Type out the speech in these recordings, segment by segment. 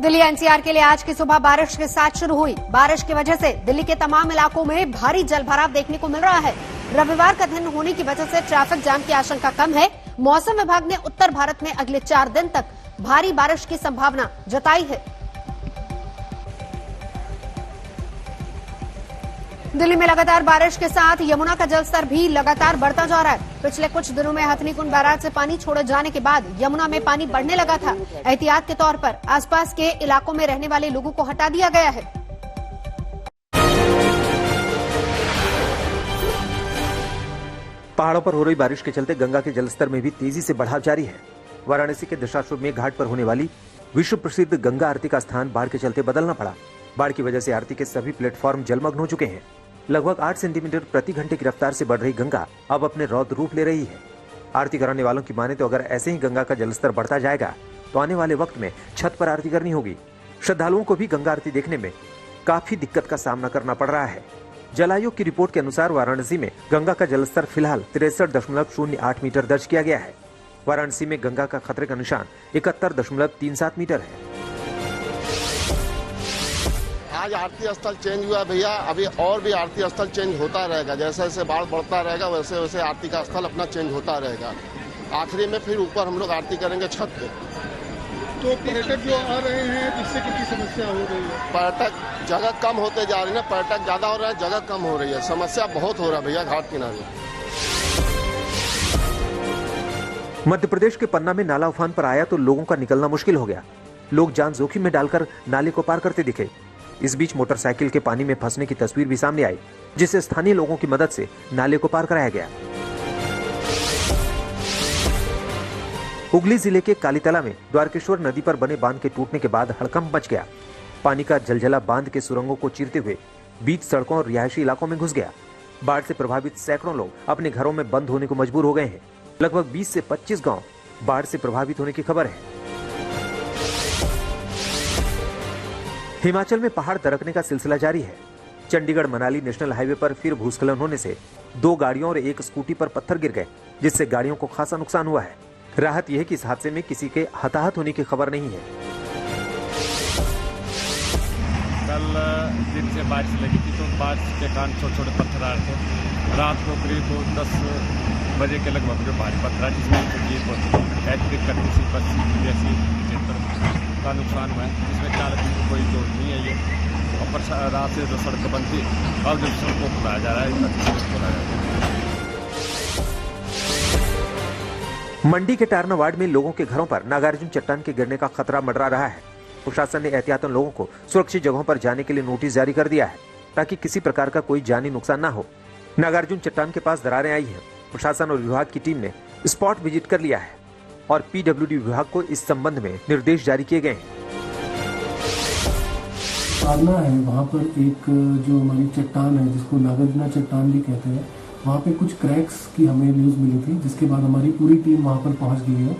Delhi NCR के लिए आज की सुबह बारिश के साथ शुरू हुई। बारिश की वजह से दिल्ली के तमाम इलाकों में भारी जलभराव देखने को मिल रहा है। रविवार का दिन होने की वजह से ट्रैफिक जाम की आशंका कम है। मौसम विभाग ने उत्तर भारत में अगले 4 दिन तक भारी बारिश की संभावना जताई है। दिल्ली में लगातार बारिश के साथ यमुना का जलस्तर भी लगातार बढ़ता जा रहा है। पिछले कुछ दिनों में हथनीकुंड बैराज से पानी छोड़े जाने के बाद यमुना में पानी बढ़ने लगा था। एहतियात के तौर पर आसपास के इलाकों में रहने वाले लोगों को हटा दिया गया है। पहाड़ों पर हो रही बारिश के चलते गंगा के जलस्तर में भी तेजी से बढ़ाव जारी है। वाराणसी के दशाश्वमेध घाट पर होने वाली विश्व प्रसिद्ध गंगा आरती का स्थान बाढ़ के चलते बदलना पड़ा। बाढ़ की वजह से आरती के सभी प्लेटफॉर्म जलमग्न हो चुके हैं। लगभग 8 सेंटीमीटर प्रति घंटे की रफ्तार से बढ़ रही गंगा अब अपने रौद्र रूप ले रही है। आरती कराने वालों की माने तो अगर ऐसे ही गंगा का जलस्तर बढ़ता जाएगा तो आने वाले वक्त में छत पर आरती करनी होगी। श्रद्धालुओं को भी गंगा आरती देखने में काफी दिक्कत का सामना करना पड़ रहा है। जल आयोग की रिपोर्ट के अनुसार वाराणसी में गंगा का जलस्तर फिलहाल 63.08 मीटर दर्ज किया गया है। वाराणसी में गंगा का खतरे का निशान 71.37 मीटर है। आज आरती स्थल चेंज हुआ भैया, अभी और भी आरती स्थल चेंज होता रहेगा। जैसे जैसे बाढ़ बढ़ता रहेगा वैसे वैसे आरती का स्थल अपना चेंज होता रहेगा। आखिरी में फिर ऊपर हम लोग आरती करेंगे छत पे। तो पर्यटक जो आ रहे हैं जिससे कितनी समस्या हो रही है? पर्यटक जगह कम होते जा रही है ना, पर्यटक ज्यादा हो रहा है, जगह कम हो रही है। समस्या बहुत हो रहा है भैया घाट किनारे। मध्य प्रदेश के पन्ना में नाला उफान पर आया तो लोगों का निकलना मुश्किल हो गया। लोग जान जोखिम में डालकर नाले को पार करते दिखे। इस बीच मोटरसाइकिल के पानी में फंसने की तस्वीर भी सामने आई, जिससे स्थानीय लोगों की मदद से नाले को पार कराया गया। हुगली जिले के कालीतला में द्वारकेश्वर नदी पर बने बांध के टूटने के बाद हड़कंप मच गया। पानी का जलजला बांध के सुरंगों को चीरते हुए बीच सड़कों और रिहायशी इलाकों में घुस गया। बाढ़ से प्रभावित सैकड़ों लोग अपने घरों में बंद होने को मजबूर हो गए हैं। लगभग 20 से 25 गांव बाढ़ से प्रभावित होने की खबर है। हिमाचल में पहाड़ दरकने का सिलसिला जारी है। चंडीगढ़ मनाली नेशनल हाईवे पर फिर भूस्खलन होने से 2 गाड़ियों और एक स्कूटी पर पत्थर गिर गए, जिससे गाड़ियों को खासा नुकसान हुआ है। राहत यह है कि इस हादसे में किसी के हताहत होने की खबर नहीं है। कल दिन से बारिश लगी थी तो बारिश के कारण छोटे छोटे पत्थर आ रहे थे। रात को करीब 10 बजे के लगभग जो भारी पत्थर का नुकसान हुआ है, जिसमें चालक को कोई चोट नहीं है। ये और रात से जो सड़क बंद थी अब जो सड़क को खुलाया जा रहा है। मंडी के टारना वार्ड में लोगों के घरों पर नागार्जुन चट्टान के गिरने का खतरा मंडरा रहा है। प्रशासन ने एहतियातन लोगों को सुरक्षित जगहों पर जाने के लिए नोटिस जारी कर दिया है, ताकि किसी प्रकार का कोई जानी नुकसान न हो। नागार्जुन चट्टान के पास दरारें आई हैं। प्रशासन और विभाग की टीम ने स्पॉट विजिट कर लिया है और पीडब्ल्यूडी विभाग को इस संबंध में निर्देश जारी किए गए हैं। टारना है, वहाँ पर एक जो हमारी चट्टान है जिसको नागार्जुन चट्टान भी कहते हैं, वहाँ पे कुछ क्रैक्स की हमें न्यूज मिली थी, जिसके बाद हमारी पूरी टीम वहाँ पर पहुँच गई है।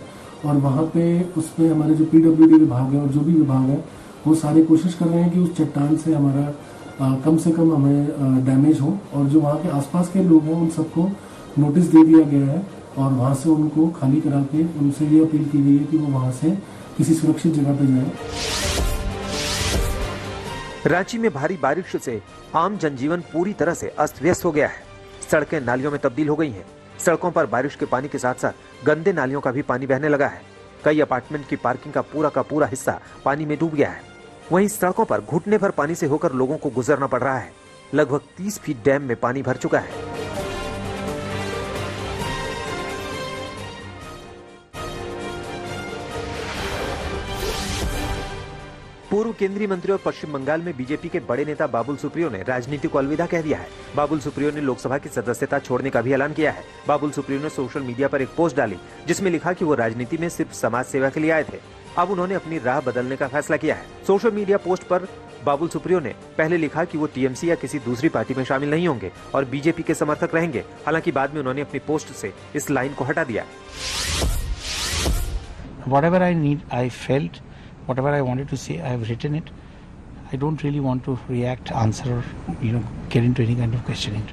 और वहाँ पे उसमें हमारे जो पीडब्ल्यूडी विभाग है और जो भी विभाग है वो सारी कोशिश कर रहे हैं कि उस चट्टान से हमारा कम से कम हमें डैमेज हो। और जो वहाँ के आसपास के लोग हैं उन सबको नोटिस दे दिया गया है और वहाँ से उनको खाली करा के उनसे ये अपील की गई है कि वो वहाँ से किसी सुरक्षित जगह पर जाएं। रांची में भारी बारिश से आम जनजीवन पूरी तरह से अस्त व्यस्त हो गया है। सड़कें नालियों में तब्दील हो गई हैं। सड़कों पर बारिश के पानी के साथ साथ गंदे नालियों का भी पानी बहने लगा है। कई अपार्टमेंट की पार्किंग का पूरा हिस्सा पानी में डूब गया है। वहीं सड़कों पर घुटने भर पानी से होकर लोगों को गुजरना पड़ रहा है। लगभग 30 फीट डैम में पानी भर चुका है। पूर्व केंद्रीय मंत्री और पश्चिम बंगाल में बीजेपी के बड़े नेता बाबुल सुप्रियो ने राजनीति को अलविदा कह दिया है। बाबुल सुप्रियो ने लोकसभा की सदस्यता छोड़ने का भी ऐलान किया है। बाबुल सुप्रियो ने सोशल मीडिया पर एक पोस्ट डाली, जिसमें लिखा कि वो राजनीति में सिर्फ समाज सेवा के लिए आए थे। अब उन्होंने अपनी राह बदलने का फैसला किया है। सोशल मीडिया पोस्ट पर बाबुल सुप्रियो ने पहले लिखा कि वो टीएमसी या किसी दूसरी पार्टी में शामिल नहीं होंगे और बीजेपी के समर्थक रहेंगे। हालांकि बाद में उन्होंने अपनी पोस्ट से इस लाइन को हटा दिया। Whatever I need, I felt, whatever I wanted to say, I have written it. I don't really want to react, answer, or get into any kind of questioning.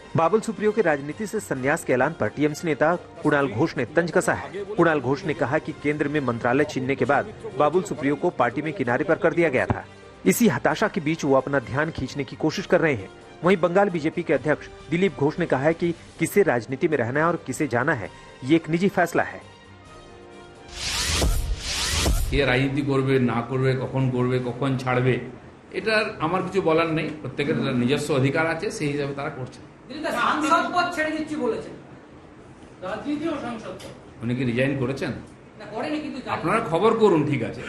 Babul Supriyo के राजनीति से संन्यास के ऐलान पर टीएमसी नेता कुणाल घोष ने तंज कसा है। कुणाल घोष ने कहा कि केंद्र में मंत्रालय छीनने के बाद बाबुल सुप्रियो को पार्टी में किनारे पर कर दिया गया था। इसी हताशा के बीच वो अपना ध्यान खींचने की कोशिश कर रहे हैं। वहीं बंगाल बीजेपी के अध्यक्ष दिलीप घोष ने कहा है कि किसे राजनीति में रहना है और किसे जाना है, ये एक निजी फैसला है। ये राजनीति करबे ना करबे, कखन करबे, कखन छाड़बे, এটার আমার কিছু বলার নেই। প্রত্যেকের নিজস্ব অধিকার আছে, সেই হিসাবে তারা করছে। সাংসদ পদ ছেড়ে দিচ্ছি বলেছেন, রাজনীতি ও সাংসদ পদ উনি কি রিজাইন করেছেন? না করেনি, কিন্তু আপনারা খবর করুন, ঠিক আছে।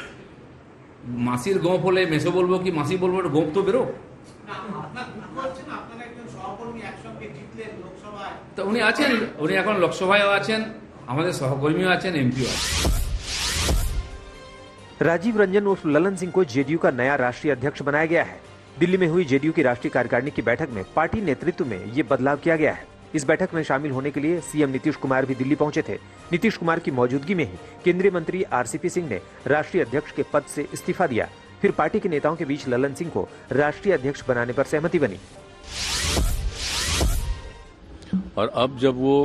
মাসির গোপ হলে মেসো বলবো কি মাসি বলবো, এটা গোপ তো বেরো। তো উনি আছেন, উনি এখন লোকসভায়ও আছেন, আমাদের সহকর্মীও আছেন, এমপিও আছেন। राजीव रंजन उर्फ ललन सिंह को जेडीयू का नया राष्ट्रीय अध्यक्ष बनाया गया है। दिल्ली में हुई जेडीयू की राष्ट्रीय कार्यकारिणी की बैठक में पार्टी नेतृत्व में ये बदलाव किया गया है। इस बैठक में शामिल होने के लिए सीएम नीतीश कुमार भी दिल्ली पहुंचे थे। नीतीश कुमार की मौजूदगी में ही केंद्रीय मंत्री आरसीपी सिंह ने राष्ट्रीय अध्यक्ष के पद से इस्तीफा दिया। फिर पार्टी के नेताओं के बीच ललन सिंह को राष्ट्रीय अध्यक्ष बनाने पर सहमति बनी। और अब जब वो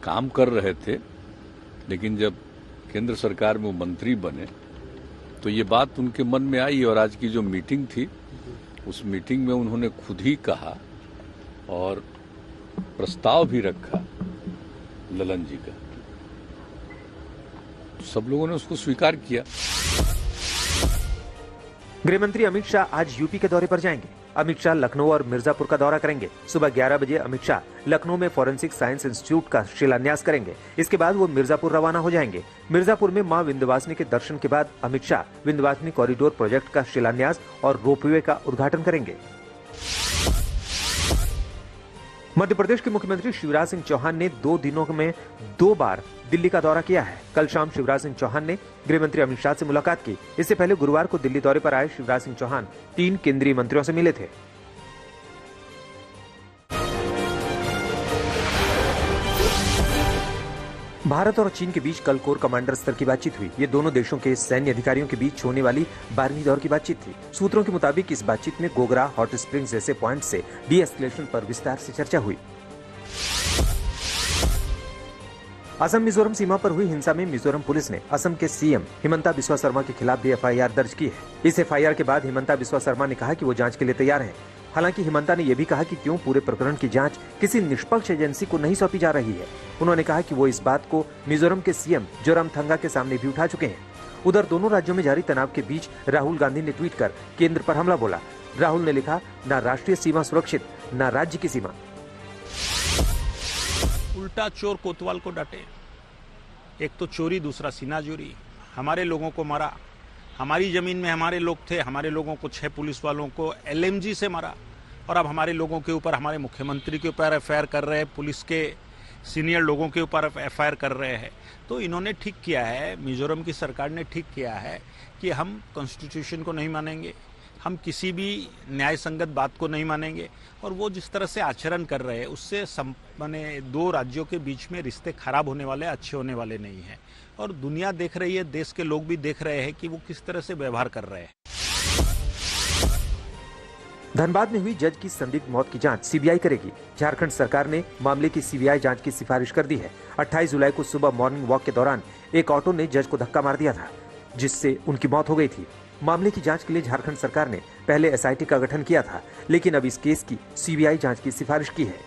काम कर रहे थे, लेकिन जब केंद्र सरकार में वो मंत्री बने तो ये बात उनके मन में आई, और आज की जो मीटिंग थी उस मीटिंग में उन्होंने खुद ही कहा और प्रस्ताव भी रखा ललन जी का, तो सब लोगों ने उसको स्वीकार किया। गृह मंत्री अमित शाह आज यूपी के दौरे पर जाएंगे। अमित शाह लखनऊ और मिर्जापुर का दौरा करेंगे। सुबह 11 बजे अमित शाह लखनऊ में फॉरेंसिक साइंस इंस्टीट्यूट का शिलान्यास करेंगे। इसके बाद वो मिर्जापुर रवाना हो जाएंगे। मिर्जापुर में मां विंध्यवासिनी के दर्शन के बाद अमित शाह विंध्यवासिनी कॉरिडोर प्रोजेक्ट का शिलान्यास और रोपवे का उद्घाटन करेंगे। मध्य प्रदेश के मुख्यमंत्री शिवराज सिंह चौहान ने 2 दिनों में 2 बार दिल्ली का दौरा किया है। कल शाम शिवराज सिंह चौहान ने गृह मंत्री अमित शाह से मुलाकात की। इससे पहले गुरुवार को दिल्ली दौरे पर आए शिवराज सिंह चौहान 3 केंद्रीय मंत्रियों से मिले थे। भारत और चीन के बीच कल कोर कमांडर स्तर की बातचीत हुई। ये दोनों देशों के सैन्य अधिकारियों के बीच होने वाली 12वीं दौर की बातचीत थी। सूत्रों के मुताबिक इस बातचीत में गोगरा, हॉट स्प्रिंग्स जैसे पॉइंट से डी-एस्केलेशन पर विस्तार से चर्चा हुई। असम मिजोरम सीमा पर हुई हिंसा में मिजोरम पुलिस ने असम के सीएम हिमंता बिस्वा शर्मा के खिलाफ भी एफआईआर दर्ज की है। इस एफआईआर के बाद हिमंता बिस्वा शर्मा ने कहा कि वो जांच के लिए तैयार हैं। हालांकि हिमंता ने यह भी कहा कि क्यों पूरे प्रकरण की जांच किसी निष्पक्ष एजेंसी को नहीं सौंपी जा रही है। उन्होंने कहा कि वो इस बात को मिजोरम के सीएम जोरामथंगा के सामने भी उठा चुके हैं। उधर दोनों राज्यों में जारी तनाव के बीच राहुल गांधी ने ट्वीट कर केंद्र पर हमला बोला। राहुल ने लिखा, ना राष्ट्रीय सीमा सुरक्षित, ना राज्य की सीमा। उल्टा चोर कोतवाल को डांटे। एक तो चोरी, दूसरा सीनाजोरी। हमारे लोगों को मारा, हमारी जमीन में हमारे लोग थे, हमारे लोगों को 6 पुलिस वालों को एलएमजी से मारा, और अब हमारे लोगों के ऊपर, हमारे मुख्यमंत्री के ऊपर एफआईआर कर रहे हैं, पुलिस के सीनियर लोगों के ऊपर एफआईआर कर रहे हैं। तो इन्होंने ठीक किया है, मिजोरम की सरकार ने ठीक किया है कि हम कॉन्स्टिट्यूशन को नहीं मानेंगे, हम किसी भी न्याय संगत बात को नहीं मानेंगे, और वो जिस तरह से आचरण कर रहे हैं उससे माने 2 राज्यों के बीच में रिश्ते खराब होने वाले, अच्छे होने वाले नहीं हैं। और दुनिया देख रही है, देश के लोग भी देख रहे हैं कि वो किस तरह से व्यवहार कर रहे हैं। धनबाद में हुई जज की संदिग्ध मौत की जांच सीबीआई करेगी। झारखंड सरकार ने मामले की सीबीआई जांच की सिफारिश कर दी है। 28 जुलाई को सुबह मॉर्निंग वॉक के दौरान एक ऑटो ने जज को धक्का मार दिया था, जिससे उनकी मौत हो गई थी। मामले की जांच के लिए झारखंड सरकार ने पहले एसआईटी का गठन किया था, लेकिन अब इस केस की सीबीआई जांच की सिफारिश की है।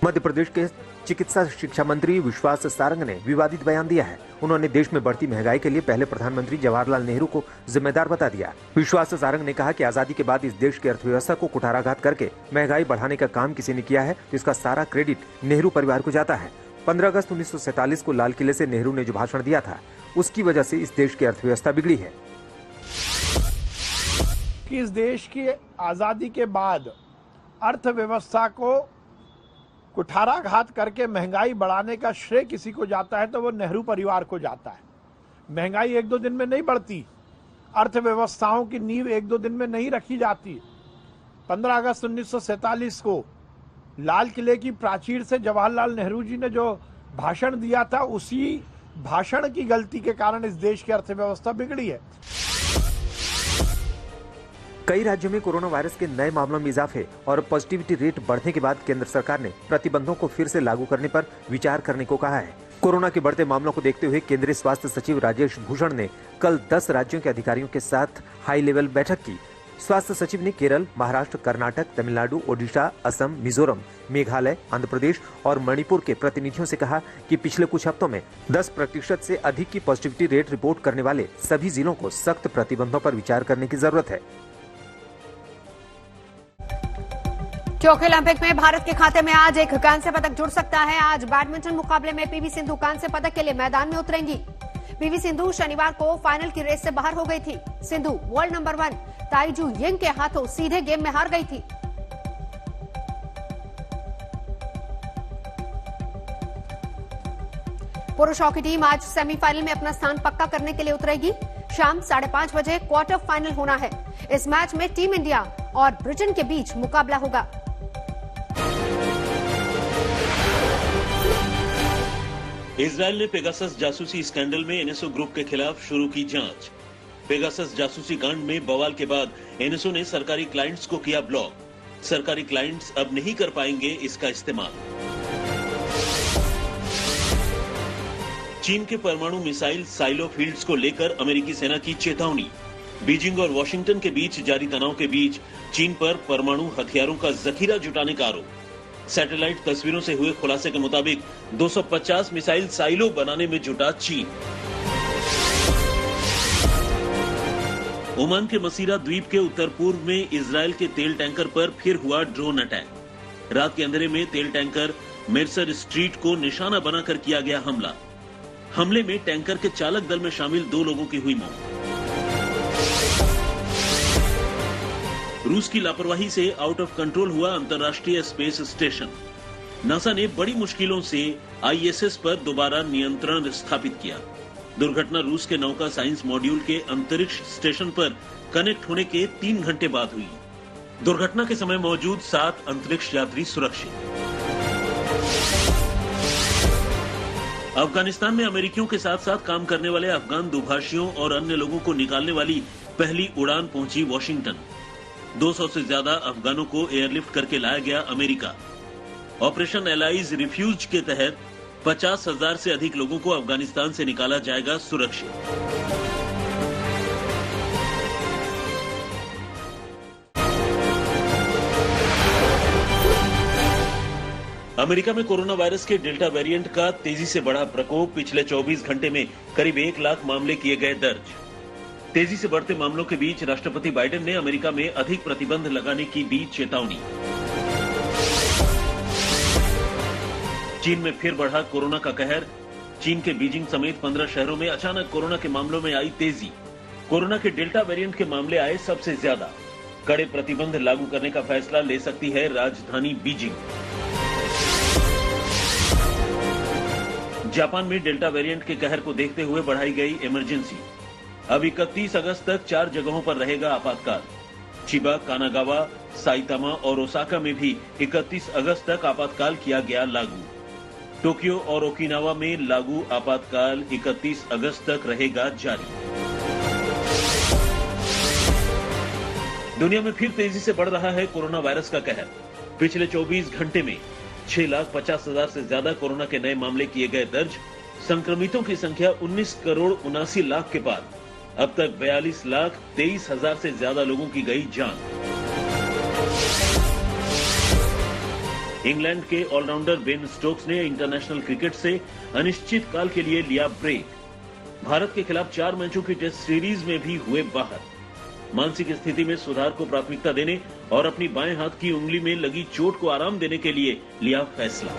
मध्य प्रदेश के चिकित्सा शिक्षा मंत्री विश्वास सारंग ने विवादित बयान दिया है। उन्होंने देश में बढ़ती महंगाई के लिए पहले प्रधानमंत्री जवाहरलाल नेहरू को जिम्मेदार बता दिया। विश्वास सारंग ने कहा कि आजादी के बाद इस देश की अर्थव्यवस्था को कुठाराघात करके महंगाई बढ़ाने का काम किसी ने किया है, तो इसका सारा क्रेडिट नेहरू परिवार को जाता है। 15 अगस्त 1947 को लाल किले से नेहरू ने जो भाषण दिया था, उसकी वजह से इस देश की अर्थव्यवस्था बिगड़ी है। इस देश की आजादी के बाद अर्थव्यवस्था को कुठाराघात करके महंगाई बढ़ाने का श्रेय किसी को जाता है तो वो नेहरू परिवार को जाता है। महंगाई 1-2 दिन में नहीं बढ़ती, अर्थव्यवस्थाओं की नींव 1-2 दिन में नहीं रखी जाती। 15 अगस्त 1947 को लाल किले की प्राचीर से जवाहरलाल नेहरू जी ने जो भाषण दिया था, उसी भाषण की गलती के कारण इस देश की अर्थव्यवस्था बिगड़ी है। कई राज्यों में कोरोना वायरस के नए मामलों में इजाफे और पॉजिटिविटी रेट बढ़ने के बाद केंद्र सरकार ने प्रतिबंधों को फिर से लागू करने पर विचार करने को कहा है। कोरोना के बढ़ते मामलों को देखते हुए केंद्रीय स्वास्थ्य सचिव राजेश भूषण ने कल 10 राज्यों के अधिकारियों के साथ हाई लेवल बैठक की। स्वास्थ्य सचिव ने केरल, महाराष्ट्र, कर्नाटक, तमिलनाडु, ओडिशा, असम, मिजोरम, मेघालय, आंध्र प्रदेश और मणिपुर के प्रतिनिधियों से कहा कि पिछले कुछ हफ्तों में 10% से अधिक की पॉजिटिविटी रेट रिपोर्ट करने वाले सभी जिलों को सख्त प्रतिबंधों पर विचार करने की जरूरत है। टोक्यो ओलंपिक में भारत के खाते में आज एक कांस्य पदक जुड़ सकता है। आज बैडमिंटन मुकाबले में पीवी सिंधु कांस्य पदक के लिए मैदान में उतरेंगी। पीवी सिंधु शनिवार को फाइनल की रेस से बाहर हो गई थी। सिंधु वर्ल्ड नंबर 1 ताइजू यिंग के हाथों सीधे गेम में हार गई थी। पुरुष हॉकी टीम आज सेमीफाइनल में अपना स्थान पक्का करने के लिए उतरेगी। शाम 5:30 बजे क्वार्टर फाइनल होना है। इस मैच में टीम इंडिया और ब्रिटेन के बीच मुकाबला होगा। इजरायल ने पेगासस जासूसी स्कैंडल में एनएसओ ग्रुप के खिलाफ शुरू की जांच। पेगासस जासूसी कांड में बवाल के बाद एनएसओ ने सरकारी क्लाइंट्स को किया ब्लॉक। सरकारी क्लाइंट्स अब नहीं कर पाएंगे इसका इस्तेमाल। चीन के परमाणु मिसाइल साइलो फील्ड्स को लेकर अमेरिकी सेना की चेतावनी। बीजिंग और वॉशिंगटन के बीच जारी तनाव के बीच चीन पर परमाणु हथियारों का जखीरा जुटाने का आरोप। सैटेलाइट तस्वीरों से हुए खुलासे के मुताबिक 250 मिसाइल साइलो बनाने में जुटा चीन। ओमान के मसीरा द्वीप के उत्तर पूर्व में इजरायल के तेल टैंकर पर फिर हुआ ड्रोन अटैक। रात के अंधेरे में तेल टैंकर मेरसर स्ट्रीट को निशाना बनाकर किया गया हमला। हमले में टैंकर के चालक दल में शामिल 2 लोगों की हुई मौत। रूस की लापरवाही से आउट ऑफ कंट्रोल हुआ अंतर्राष्ट्रीय स्पेस स्टेशन। नासा ने बड़ी मुश्किलों से आईएसएस पर दोबारा नियंत्रण स्थापित किया। दुर्घटना रूस के नौका साइंस मॉड्यूल के अंतरिक्ष स्टेशन पर कनेक्ट होने के 3 घंटे बाद हुई। दुर्घटना के समय मौजूद 7 अंतरिक्ष यात्री सुरक्षित। अफगानिस्तान में अमेरिकियों के साथ साथ काम करने वाले अफगान दुभाषियों और अन्य लोगों को निकालने वाली पहली उड़ान पहुंची वॉशिंगटन। 200 से ज्यादा अफगानों को एयरलिफ्ट करके लाया गया अमेरिका। ऑपरेशन एलाइज रिफ्यूज के तहत 50,000 से अधिक लोगों को अफगानिस्तान से निकाला जाएगा सुरक्षित। अमेरिका में कोरोना वायरस के डेल्टा वेरिएंट का तेजी से बढ़ा प्रकोप। पिछले 24 घंटे में करीब 1 लाख मामले किए गए दर्ज। तेजी से बढ़ते मामलों के बीच राष्ट्रपति बाइडेन ने अमेरिका में अधिक प्रतिबंध लगाने की दी चेतावनी। चीन में फिर बढ़ा कोरोना का कहर। चीन के बीजिंग समेत 15 शहरों में अचानक कोरोना के मामलों में आई तेजी। कोरोना के डेल्टा वेरिएंट के मामले आए सबसे ज्यादा। कड़े प्रतिबंध लागू करने का फैसला ले सकती है राजधानी बीजिंग। जापान में डेल्टा वेरिएंट के कहर को देखते हुए बढ़ाई गई इमरजेंसी। अब 31 अगस्त तक 4 जगहों पर रहेगा आपातकाल। चिबा, कानागावा, साइतामा और ओसाका में भी 31 अगस्त तक आपातकाल किया गया लागू। टोक्यो और ओकिनावा में लागू आपातकाल 31 अगस्त तक रहेगा जारी। दुनिया में फिर तेजी से बढ़ रहा है कोरोना वायरस का कहर। पिछले 24 घंटे में 6,50,000 से ज्यादा कोरोना के नए मामले किए गए दर्ज। संक्रमितों की संख्या 19,79,00,000 के बाद अब तक 42,23,000 से ज्यादा लोगों की गई जान। इंग्लैंड के ऑलराउंडर बेन स्टोक्स ने इंटरनेशनल क्रिकेट से अनिश्चित काल के लिए लिया ब्रेक। भारत के खिलाफ 4 मैचों की टेस्ट सीरीज में भी हुए बाहर। मानसिक स्थिति में सुधार को प्राथमिकता देने और अपनी बाएं हाथ की उंगली में लगी चोट को आराम देने के लिए लिया फैसला।